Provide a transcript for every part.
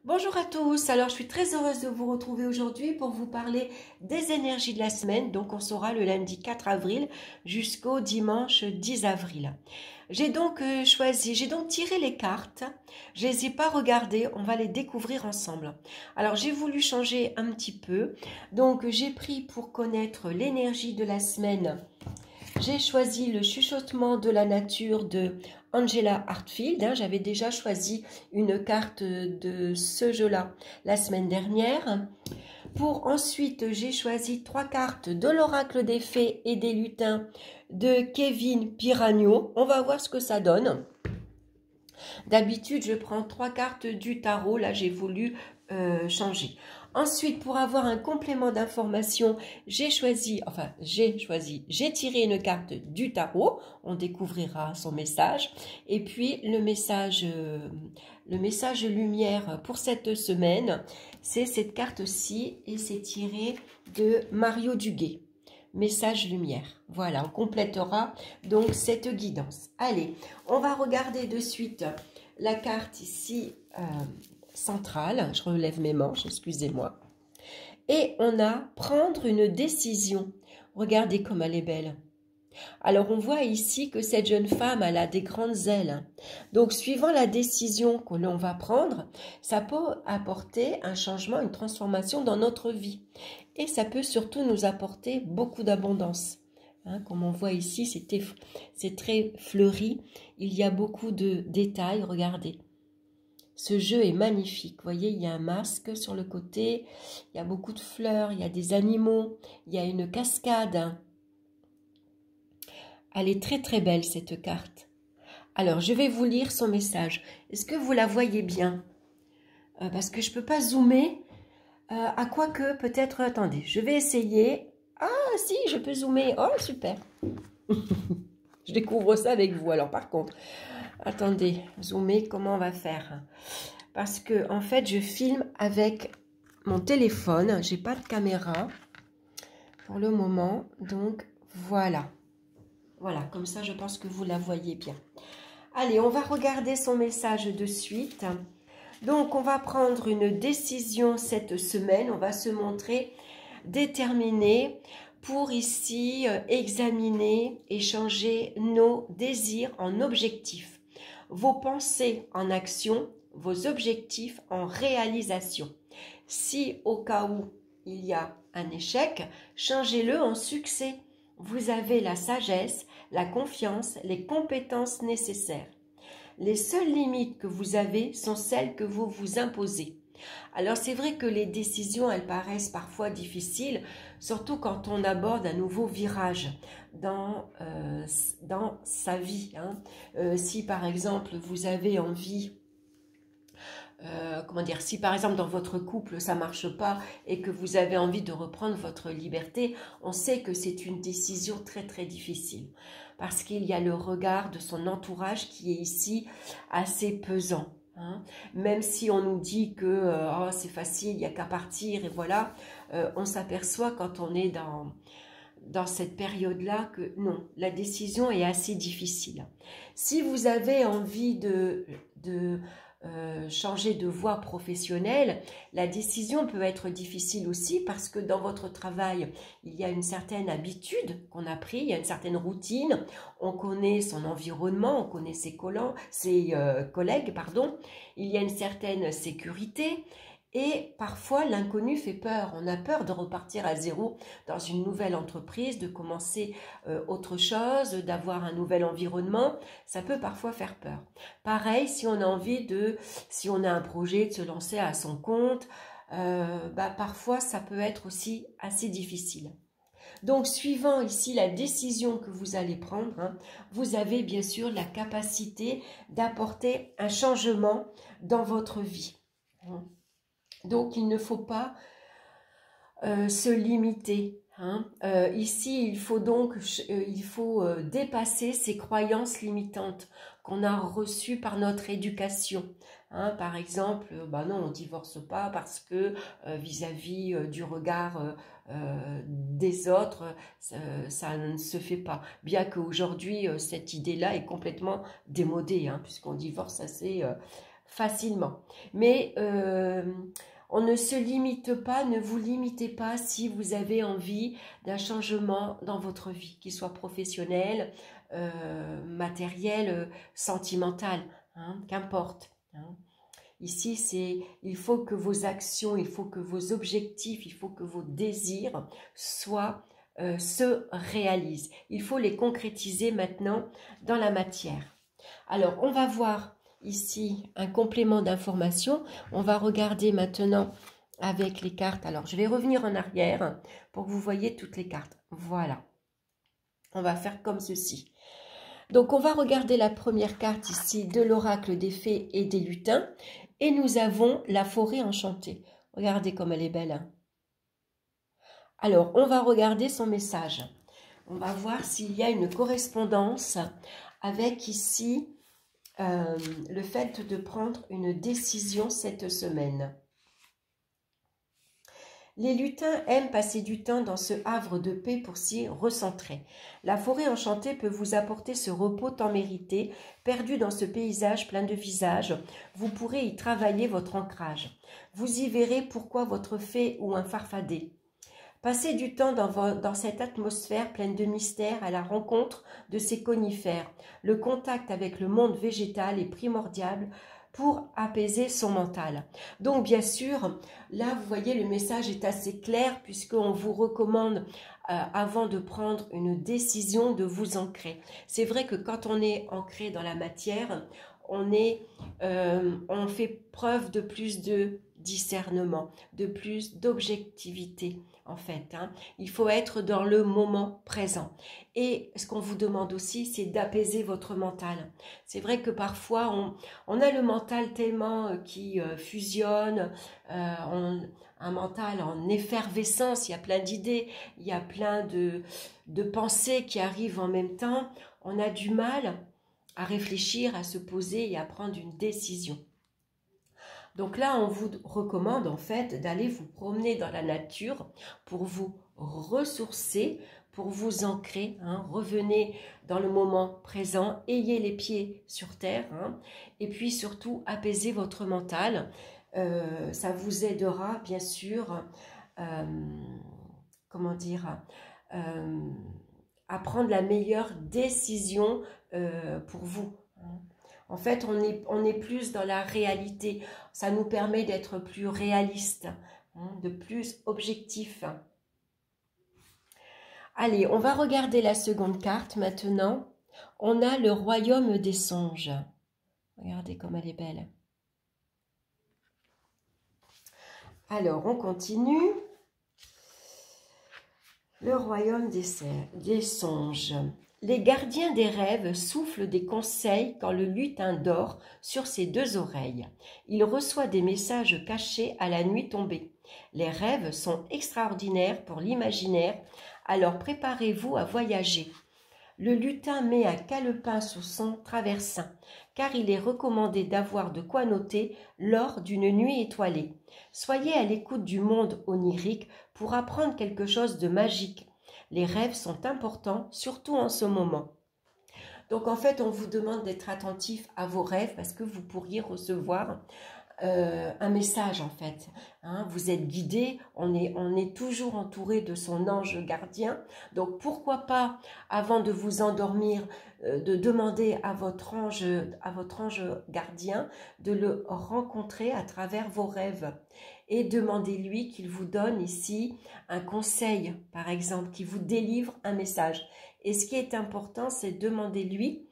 Bonjour à tous, alors je suis très heureuse de vous retrouver aujourd'hui pour vous parler des énergies de la semaine. Donc on sera le lundi 4 avril jusqu'au dimanche 10 avril. J'ai donc tiré les cartes, je les ai pas regardées, on va les découvrir ensemble. Alors j'ai voulu changer un petit peu, donc j'ai pris pour connaître l'énergie de la semaine. J'ai choisi le chuchotement de la nature de Angela Hartfield. J'avais déjà choisi une carte de ce jeu-là la semaine dernière. Pour ensuite, j'ai choisi 3 cartes de l'oracle des fées et des lutins de Kevin Piragno. On va voir ce que ça donne. D'habitude, je prends 3 cartes du tarot. Là, j'ai voulu changer. Ensuite, pour avoir un complément d'information, j'ai tiré une carte du tarot. On découvrira son message. Et puis, le message lumière pour cette semaine, c'est cette carte-ci et c'est tiré de Mario Duguay. Message lumière. Voilà, on complétera donc cette guidance. Allez, on va regarder de suite la carte ici centrale. Je relève mes manches, excusez-moi. Et on a prendre une décision. Regardez comme elle est belle. Alors on voit ici que cette jeune femme, elle a des grandes ailes. Donc suivant la décision que l'on va prendre, ça peut apporter un changement, une transformation dans notre vie. Et ça peut surtout nous apporter beaucoup d'abondance. Comme on voit ici, c'est très fleuri. Il y a beaucoup de détails, regardez. Ce jeu est magnifique. Vous voyez, il y a un masque sur le côté, il y a beaucoup de fleurs, il y a des animaux, il y a une cascade. Elle est très très belle cette carte. Alors, je vais vous lire son message. Est-ce que vous la voyez bien? Parce que je ne peux pas zoomer. À quoi que peut-être... Attendez, je vais essayer. Ah, si, je peux zoomer. Oh, super. Je découvre ça avec vous. Alors, par contre, attendez, zoomer, comment on va faire? Parce que, en fait, je filme avec mon téléphone. J'ai pas de caméra pour le moment. Donc, voilà. Voilà, comme ça, je pense que vous la voyez bien. Allez, on va regarder son message de suite. Donc, on va prendre une décision cette semaine. On va se montrer déterminé pour ici examiner et changer nos désirs en objectifs, vos pensées en action, vos objectifs en réalisation. Si au cas où il y a un échec, changez-le en succès. Vous avez la sagesse, la confiance, les compétences nécessaires. Les seules limites que vous avez sont celles que vous vous imposez. Alors c'est vrai que les décisions, elles paraissent parfois difficiles, surtout quand on aborde un nouveau virage dans sa vie. Si par exemple vous avez envie... si par exemple dans votre couple ça marche pas et que vous avez envie de reprendre votre liberté, on sait que c'est une décision très très difficile parce qu'il y a le regard de son entourage qui est ici assez pesant. Même si on nous dit que oh, c'est facile, il n'y a qu'à partir et voilà, on s'aperçoit quand on est dans cette période-là que non, la décision est assez difficile. Si vous avez envie de changer de voie professionnelle, la décision peut être difficile aussi parce que dans votre travail, il y a une certaine habitude qu'on a pris, il y a une certaine routine, on connaît son environnement, on connaît ses collègues, il y a une certaine sécurité. Et parfois, l'inconnu fait peur. On a peur de repartir à zéro dans une nouvelle entreprise, de commencer autre chose, d'avoir un nouvel environnement. Ça peut parfois faire peur. Pareil, si on a un projet de se lancer à son compte, parfois ça peut être aussi assez difficile. Donc, suivant ici la décision que vous allez prendre, vous avez bien sûr la capacité d'apporter un changement dans votre vie. Donc, il ne faut pas se limiter. Ici, il faut dépasser ces croyances limitantes qu'on a reçues par notre éducation. Par exemple, non, on ne divorce pas parce que vis-à-vis du regard des autres, ça ne se fait pas. Bien qu'aujourd'hui, cette idée-là est complètement démodée, puisqu'on divorce assez facilement. Mais on ne se limite pas, ne vous limitez pas si vous avez envie d'un changement dans votre vie, qu'il soit professionnel, matériel, sentimental, hein, qu'importe. Hein. Ici, il faut que vos actions, il faut que vos objectifs, il faut que vos désirs se réalisent. Il faut les concrétiser maintenant dans la matière. Alors, on va voir ici un complément d'information. On va regarder maintenant avec les cartes. Alors, je vais revenir en arrière pour que vous voyez toutes les cartes. Voilà. On va faire comme ceci. Donc, on va regarder la première carte ici de l'oracle des fées et des lutins. Et nous avons la forêt enchantée. Regardez comme elle est belle. Hein. Alors, on va regarder son message. On va voir s'il y a une correspondance avec ici le fait de prendre une décision cette semaine. Les lutins aiment passer du temps dans ce havre de paix pour s'y recentrer. La forêt enchantée peut vous apporter ce repos tant mérité. Perdu dans ce paysage plein de visages, vous pourrez y travailler votre ancrage. Vous y verrez pourquoi votre fée ou un farfadet. Passez du temps dans cette atmosphère pleine de mystères à la rencontre de ces conifères. Le contact avec le monde végétal est primordial pour apaiser son mental. Donc bien sûr, là vous voyez le message est assez clair puisqu'on vous recommande avant de prendre une décision de vous ancrer. C'est vrai que quand on est ancré dans la matière, on fait preuve de plus de discernement, de plus d'objectivité. En fait, hein. Il faut être dans le moment présent. Et ce qu'on vous demande aussi, c'est d'apaiser votre mental. C'est vrai que parfois, on a le mental tellement qui fusionne, un mental en effervescence, il y a plein d'idées, il y a plein de pensées qui arrivent en même temps. On a du mal à réfléchir, à se poser et à prendre une décision. Donc là, on vous recommande en fait d'aller vous promener dans la nature pour vous ressourcer, pour vous ancrer. Hein. Revenez dans le moment présent, ayez les pieds sur terre hein, et puis surtout apaiser votre mental. Ça vous aidera bien sûr, comment dire, à prendre la meilleure décision pour vous. Hein. En fait, on est plus dans la réalité. Ça nous permet d'être plus réaliste, hein, de plus objectif. Allez, on va regarder la seconde carte maintenant. On a le royaume des songes. Regardez comme elle est belle. Alors, on continue. Le royaume des songes. Les gardiens des rêves soufflent des conseils quand le lutin dort sur ses deux oreilles. Il reçoit des messages cachés à la nuit tombée. Les rêves sont extraordinaires pour l'imaginaire, alors préparez-vous à voyager. Le lutin met un calepin sous son traversin, car il est recommandé d'avoir de quoi noter lors d'une nuit étoilée. Soyez à l'écoute du monde onirique pour apprendre quelque chose de magique. Les rêves sont importants, surtout en ce moment. Donc en fait, on vous demande d'être attentif à vos rêves parce que vous pourriez recevoir un message en fait. Hein, vous êtes guidé, on est toujours entouré de son ange gardien. Donc pourquoi pas, avant de vous endormir, de demander à votre ange gardien de le rencontrer à travers vos rêves. Et demandez-lui qu'il vous donne ici un conseil, par exemple, qui vous délivre un message. Et ce qui est important, c'est demander-lui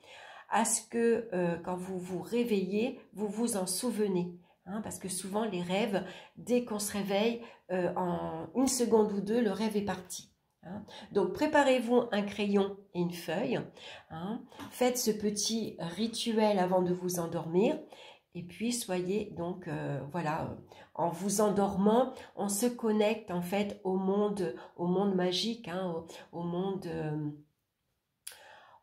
à ce que quand vous vous réveillez, vous vous en souvenez. Hein, parce que souvent, les rêves, dès qu'on se réveille, en une seconde ou deux, le rêve est parti. Hein. Donc, préparez-vous un crayon et une feuille. Hein. Faites ce petit rituel avant de vous endormir. Et puis, soyez donc, voilà, en vous endormant, on se connecte en fait au monde magique, hein, au monde...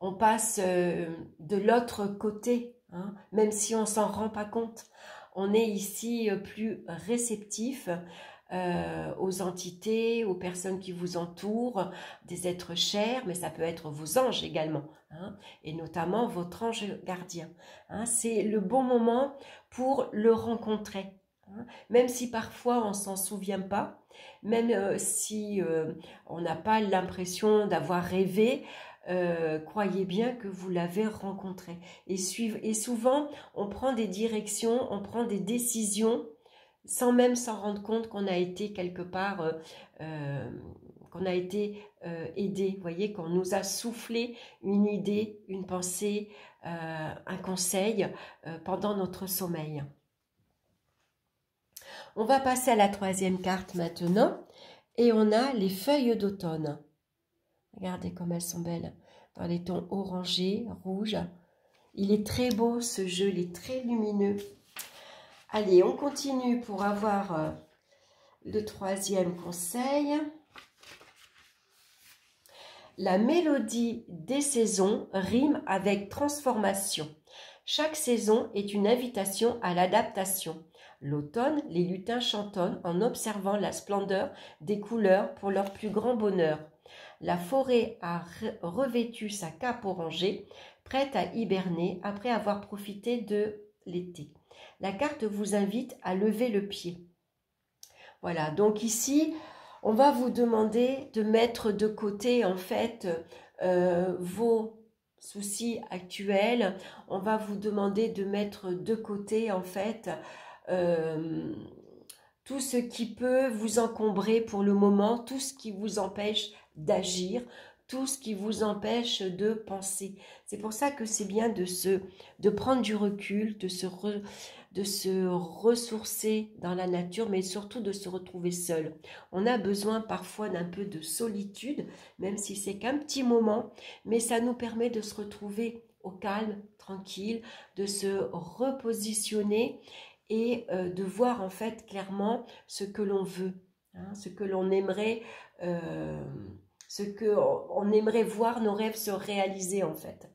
on passe de l'autre côté, hein, même si on ne s'en rend pas compte. On est ici plus réceptif, aux entités, aux personnes qui vous entourent, des êtres chers, mais ça peut être vos anges également, hein, et notamment votre ange gardien. Hein, c'est le bon moment pour le rencontrer. Hein, même si parfois on ne s'en souvient pas, même si on n'a pas l'impression d'avoir rêvé, croyez bien que vous l'avez rencontré. Et souvent, on prend des directions, on prend des décisions sans même s'en rendre compte qu'on a été quelque part, qu'on a été aidé. Vous voyez, qu'on nous a soufflé une idée, une pensée, un conseil pendant notre sommeil. On va passer à la troisième carte maintenant. Et on a les feuilles d'automne. Regardez comme elles sont belles. Dans les tons orangés, rouges. Il est très beau ce jeu, il est très lumineux. Allez, on continue pour avoir le troisième conseil. La mélodie des saisons rime avec transformation. Chaque saison est une invitation à l'adaptation. L'automne, les lutins chantonnent en observant la splendeur des couleurs pour leur plus grand bonheur. La forêt a revêtu sa cape orangée, prête à hiberner après avoir profité de l'été. La carte vous invite à lever le pied. Voilà, donc ici, on va vous demander de mettre de côté en fait vos soucis actuels. On va vous demander de mettre de côté en fait tout ce qui peut vous encombrer pour le moment, tout ce qui vous empêche d'agir, tout ce qui vous empêche de penser. C'est pour ça que c'est bien de prendre du recul, de se ressourcer dans la nature, mais surtout de se retrouver seul. On a besoin parfois d'un peu de solitude, même si c'est qu'un petit moment, mais ça nous permet de se retrouver au calme, tranquille, de se repositionner et de voir en fait clairement ce que l'on veut, hein, ce que l'on aimerait, on aimerait voir nos rêves se réaliser en fait.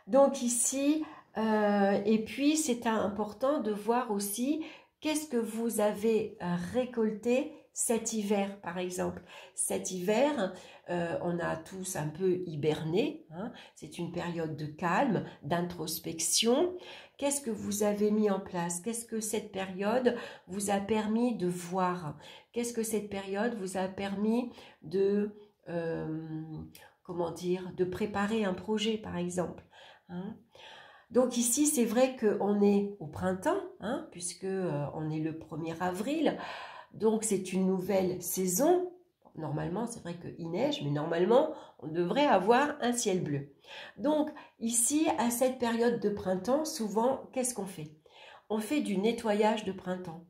Donc ici, et puis c'est important de voir aussi qu'est-ce que vous avez récolté cet hiver par exemple. Cet hiver, on a tous un peu hiberné, hein, c'est une période de calme, d'introspection. Qu'est-ce que vous avez mis en place? Qu'est-ce que cette période vous a permis de voir? Qu'est-ce que cette période vous a permis de, comment dire, de préparer un projet par exemple, hein? Donc ici, c'est vrai qu'on est au printemps, hein, puisque on est le 1er avril, donc c'est une nouvelle saison. Normalement, c'est vrai qu'il neige, mais normalement, on devrait avoir un ciel bleu. Donc ici, à cette période de printemps, souvent, qu'est-ce qu'on fait? On fait du nettoyage de printemps.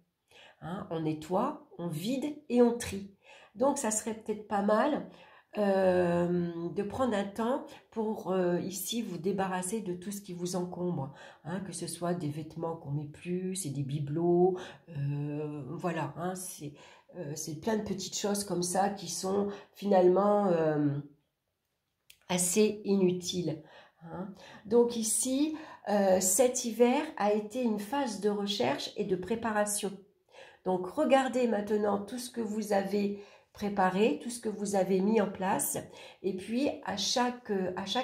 Hein, on nettoie, on vide et on trie. Donc ça serait peut-être pas mal de prendre un temps pour ici vous débarrasser de tout ce qui vous encombre, hein, que ce soit des vêtements qu'on met plus, c'est des bibelots, voilà, hein, c'est plein de petites choses comme ça qui sont finalement assez inutiles. Hein. Donc ici, cet hiver a été une phase de recherche et de préparation. Donc regardez maintenant tout ce que vous avez préparé, tout ce que vous avez mis en place, et puis à chaque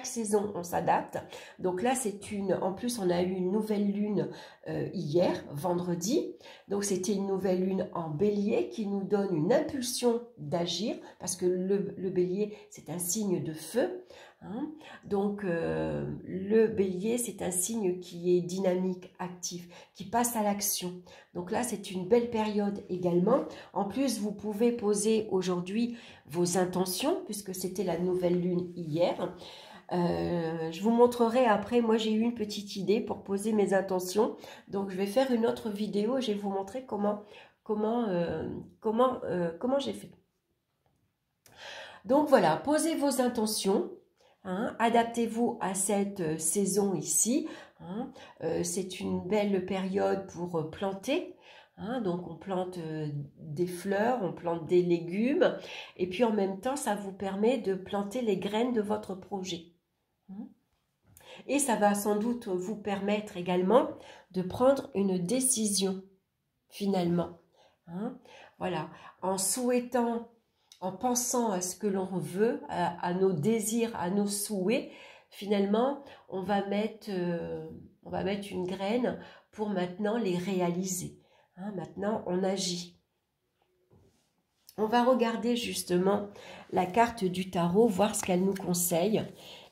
saison on s'adapte. Donc là en plus on a eu une nouvelle lune hier, vendredi, donc c'était une nouvelle lune en bélier qui nous donne une impulsion d'agir, parce que le bélier c'est un signe de feu, hein. Donc le bélier c'est un signe qui est dynamique, actif, qui passe à l'action. Donc là c'est une belle période également. En plus vous pouvez poser aujourd'hui vos intentions, puisque c'était la nouvelle lune hier. Je vous montrerai après, moi j'ai eu une petite idée pour poser mes intentions, donc je vais faire une autre vidéo et je vais vous montrer comment j'ai fait. Donc voilà, posez vos intentions, hein, adaptez-vous à cette saison ici, hein, c'est une belle période pour planter. Hein, donc on plante des fleurs, on plante des légumes, et puis en même temps ça vous permet de planter les graines de votre projet. Et ça va sans doute vous permettre également de prendre une décision finalement. Hein. Voilà, en souhaitant, en pensant à ce que l'on veut, à nos désirs, à nos souhaits, finalement, on va mettre une graine pour maintenant les réaliser. Hein, maintenant, on agit. On va regarder justement la carte du tarot, voir ce qu'elle nous conseille.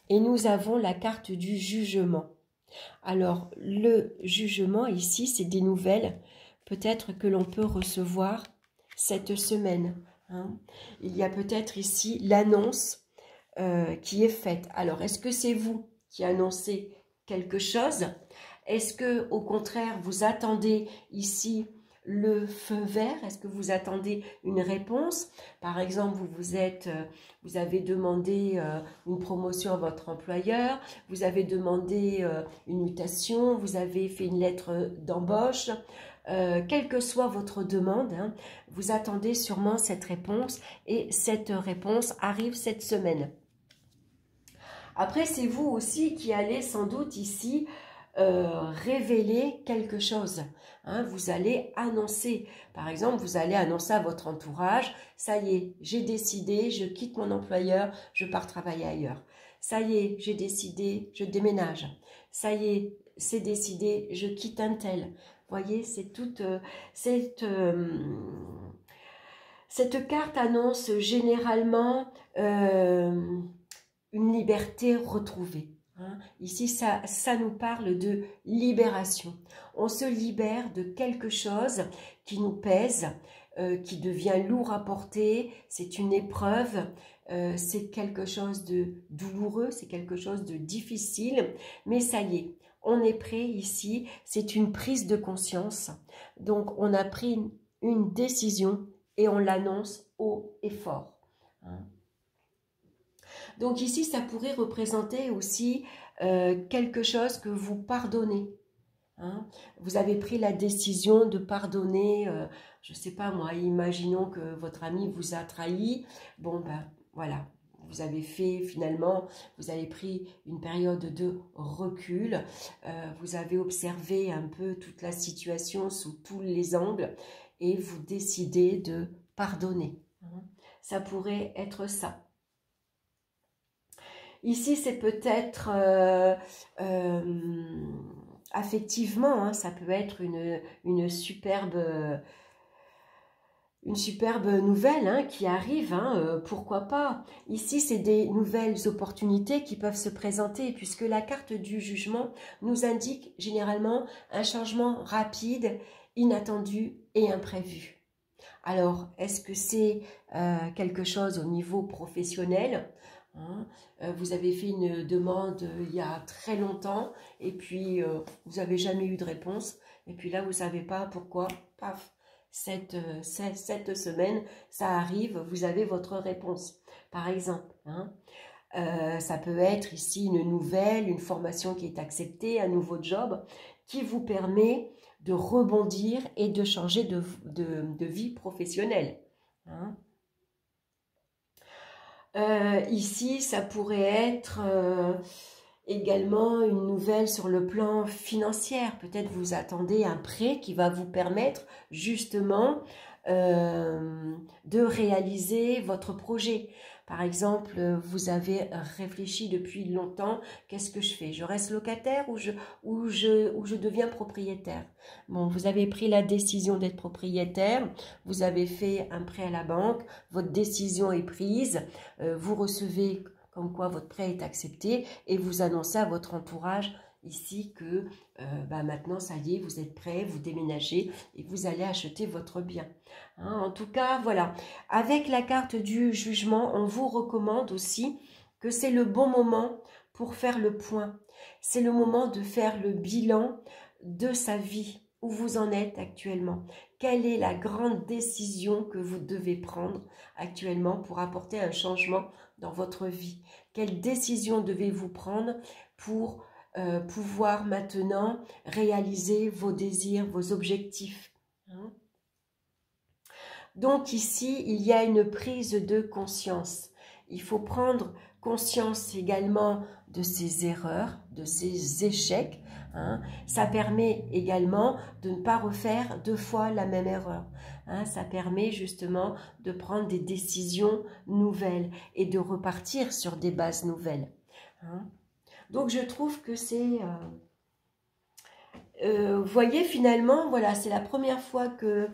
Et nous avons la carte du jugement. Alors, le jugement ici, c'est des nouvelles peut-être que l'on peut recevoir cette semaine. Hein. Il y a peut-être ici l'annonce qui est faite. Alors, est-ce que c'est vous qui annoncez quelque chose? Est-ce que, au contraire, vous attendez ici le feu vert? Est-ce que vous attendez une réponse? Par exemple, vous avez demandé une promotion à votre employeur, vous avez demandé une mutation, vous avez fait une lettre d'embauche. Quelle que soit votre demande, hein, vous attendez sûrement cette réponse et cette réponse arrive cette semaine. Après, c'est vous aussi qui allez sans doute ici révéler quelque chose. Hein, vous allez annoncer, par exemple, vous allez annoncer à votre entourage, ça y est, j'ai décidé, je quitte mon employeur, je pars travailler ailleurs. Ça y est, j'ai décidé, je déménage. Ça y est, c'est décidé, je quitte un tel. Vous voyez, c'est toute cette carte annonce généralement une liberté retrouvée. Hein. Ici, ça nous parle de libération. On se libère de quelque chose qui nous pèse, qui devient lourd à porter, c'est une épreuve, c'est quelque chose de douloureux, c'est quelque chose de difficile, mais ça y est, on est prêt ici, c'est une prise de conscience. Donc, on a pris une décision et on l'annonce haut et fort. Hein. Donc ici, ça pourrait représenter aussi quelque chose que vous pardonnez. Hein. Vous avez pris la décision de pardonner, je ne sais pas moi, imaginons que votre ami vous a trahi. Bon, ben voilà, vous avez fait finalement, vous avez pris une période de recul, vous avez observé un peu toute la situation sous tous les angles et vous décidez de pardonner. Hein. Ça pourrait être ça. Ici, c'est peut-être affectivement, hein, ça peut être une superbe nouvelle hein, qui arrive, hein, pourquoi pas. Ici, c'est des nouvelles opportunités qui peuvent se présenter, puisque la carte du jugement nous indique généralement un changement rapide, inattendu et imprévu. Alors, est-ce que c'est quelque chose au niveau professionnel? Hein, vous avez fait une demande il y a très longtemps et puis vous n'avez jamais eu de réponse. Et puis là, vous ne savez pas pourquoi. Paf, cette semaine, ça arrive, vous avez votre réponse. Par exemple, hein, ça peut être ici une nouvelle, une formation qui est acceptée, un nouveau job qui vous permet de rebondir et de changer de vie professionnelle. Hein. Ici, ça pourrait être également une nouvelle sur le plan financier. Peut-être vous attendez un prêt qui va vous permettre justement de réaliser votre projet. Par exemple, vous avez réfléchi depuis longtemps, qu'est-ce que je fais? Je reste locataire ou je deviens propriétaire? Bon, vous avez pris la décision d'être propriétaire, vous avez fait un prêt à la banque, votre décision est prise, vous recevez comme quoi votre prêt est accepté et vous annoncez à votre entourage ici que maintenant, ça y est, vous êtes prêt, vous déménagez et vous allez acheter votre bien. Hein, en tout cas, voilà. Avec la carte du jugement, on vous recommande aussi que c'est le bon moment pour faire le point. C'est le moment de faire le bilan de sa vie, où vous en êtes actuellement. Quelle est la grande décision que vous devez prendre actuellement pour apporter un changement dans votre vie? Quelle décision devez-vous prendre pour pouvoir maintenant réaliser vos désirs, vos objectifs. Hein. Donc ici, il y a une prise de conscience. Il faut prendre conscience également de ses erreurs, de ses échecs. Hein. Ça permet également de ne pas refaire 2 fois la même erreur. Hein. Ça permet justement de prendre des décisions nouvelles et de repartir sur des bases nouvelles. Hein. Donc je trouve que c'est... vous voyez, finalement, voilà, c'est la première fois que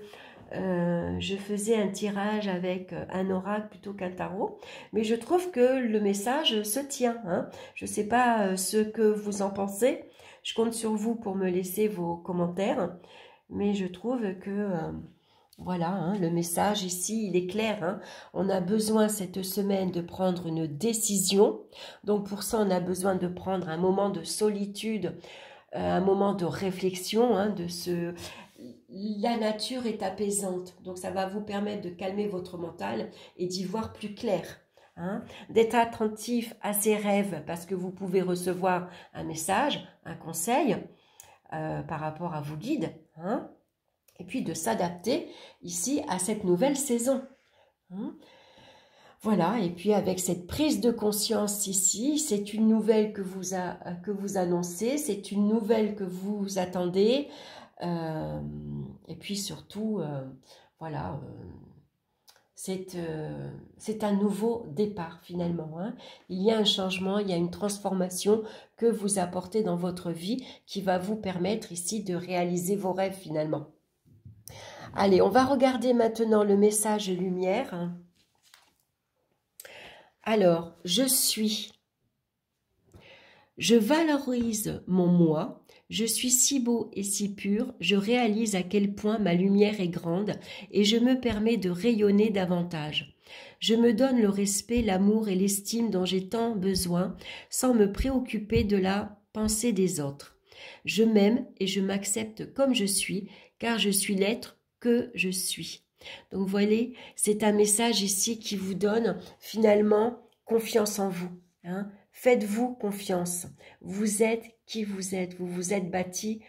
je faisais un tirage avec un oracle plutôt qu'un tarot, mais je trouve que le message se tient. Hein. Je ne sais pas ce que vous en pensez, je compte sur vous pour me laisser vos commentaires, mais je trouve que voilà, hein, le message ici, il est clair. Hein. On a besoin cette semaine de prendre une décision, donc pour ça on a besoin de prendre un moment de solitude, un moment de réflexion, hein, la nature est apaisante, donc ça va vous permettre de calmer votre mental et d'y voir plus clair, hein, d'être attentif à ses rêves parce que vous pouvez recevoir un message, un conseil par rapport à vos guides, hein, et puis de s'adapter ici à cette nouvelle saison. Hein. Voilà, et puis avec cette prise de conscience ici, c'est une nouvelle que vous annoncez, c'est une nouvelle que vous attendez, et puis surtout, voilà, c'est un nouveau départ finalement. Hein. Il y a un changement, il y a une transformation que vous apportez dans votre vie qui va vous permettre ici de réaliser vos rêves finalement. Allez, on va regarder maintenant le message lumière. Alors, je valorise mon moi, je suis si beau et si pur, je réalise à quel point ma lumière est grande et je me permets de rayonner davantage. Je me donne le respect, l'amour et l'estime dont j'ai tant besoin sans me préoccuper de la pensée des autres. Je m'aime et je m'accepte comme je suis, car je suis l'être que je suis. Donc, vous voyez, c'est un message ici qui vous donne finalement confiance en vous. Hein. Faites-vous confiance. Vous êtes qui vous êtes. Vous vous êtes bâti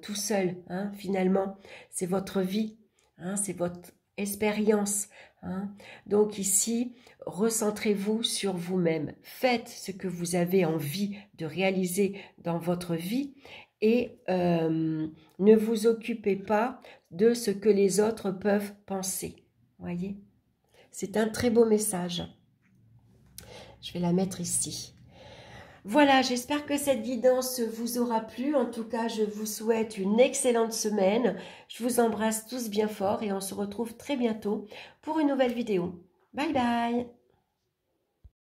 tout seul. Hein. Finalement, c'est votre vie. Hein. C'est votre expérience. Hein. Donc ici, recentrez-vous sur vous-même. Faites ce que vous avez envie de réaliser dans votre vie et ne vous occupez pas de ce que les autres peuvent penser. Voyez, c'est un très beau message. Je vais la mettre ici. Voilà, j'espère que cette guidance vous aura plu. En tout cas, je vous souhaite une excellente semaine. Je vous embrasse tous bien fort et on se retrouve très bientôt pour une nouvelle vidéo. Bye bye!